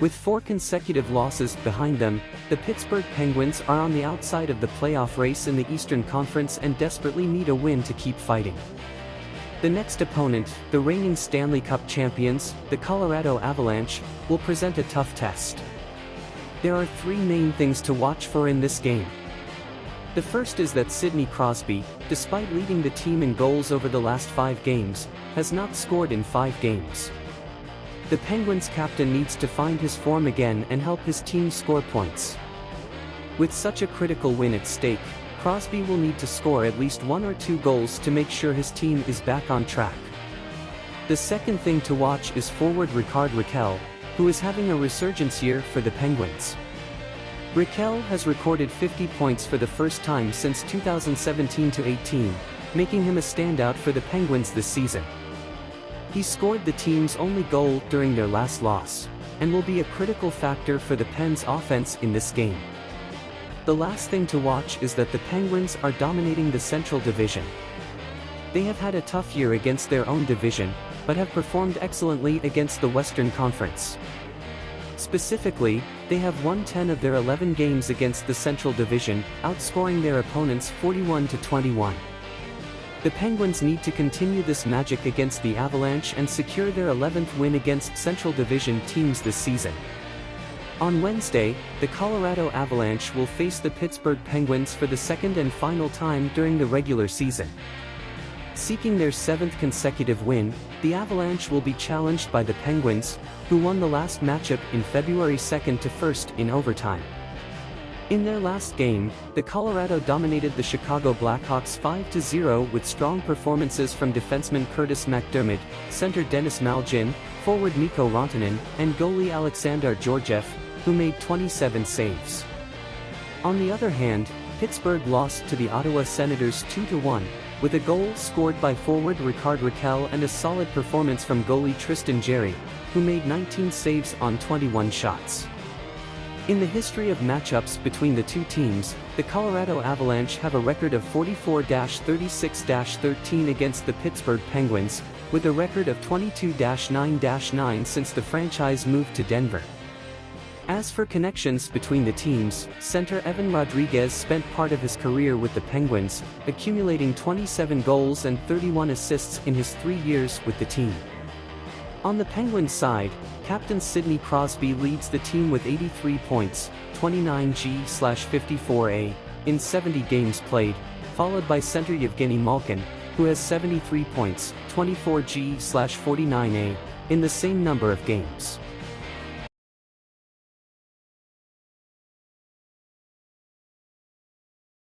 With 4 consecutive losses behind them, the Pittsburgh Penguins are on the outside of the playoff race in the Eastern Conference and desperately need a win to keep fighting. The next opponent, the reigning Stanley Cup champions, the Colorado Avalanche, will present a tough test. There are 3 main things to watch for in this game. The first is that Sidney Crosby, despite leading the team in goals over the last 5 games, has not scored in 5 games. The Penguins captain needs to find his form again and help his team score points. With such a critical win at stake, Crosby will need to score at least 1 or 2 goals to make sure his team is back on track. The second thing to watch is forward Rickard Rakell, who is having a resurgence year for the Penguins. Rakell has recorded 50 points for the first time since 2017-18, making him a standout for the Penguins this season. He scored the team's only goal during their last loss, and will be a critical factor for the Pens' offense in this game. The last thing to watch is that the Penguins are dominating the Central Division. They have had a tough year against their own division, but have performed excellently against the Western Conference. Specifically, they have won 10 of their 11 games against the Central Division, outscoring their opponents 41-21. The Penguins need to continue this magic against the Avalanche and secure their 11th win against Central Division teams this season. On Wednesday, the Colorado Avalanche will face the Pittsburgh Penguins for the second and final time during the regular season. Seeking their 7th consecutive win, the Avalanche will be challenged by the Penguins, who won the last matchup in February 2nd to 1st in overtime. In their last game, the Colorado dominated the Chicago Blackhawks 5-0 with strong performances from defenseman Curtis McDermott, center Denis Malgin, forward Mikko Rantanen, and goalie Alexander Georgiev, who made 27 saves. On the other hand, Pittsburgh lost to the Ottawa Senators 2-1, with a goal scored by forward Rickard Rakell and a solid performance from goalie Tristan Jarry, who made 19 saves on 21 shots. In the history of matchups between the two teams, the Colorado Avalanche have a record of 44-36-13 against the Pittsburgh Penguins, with a record of 22-9-9 since the franchise moved to Denver. As for connections between the teams, center Evan Rodrigues spent part of his career with the Penguins, accumulating 27 goals and 31 assists in his 3 years with the team. On the Penguins side, captain Sidney Crosby leads the team with 83 points, 29 G/54A, in 70 games played, followed by center Evgeny Malkin, who has 73 points, 24 G/49A, in the same number of games.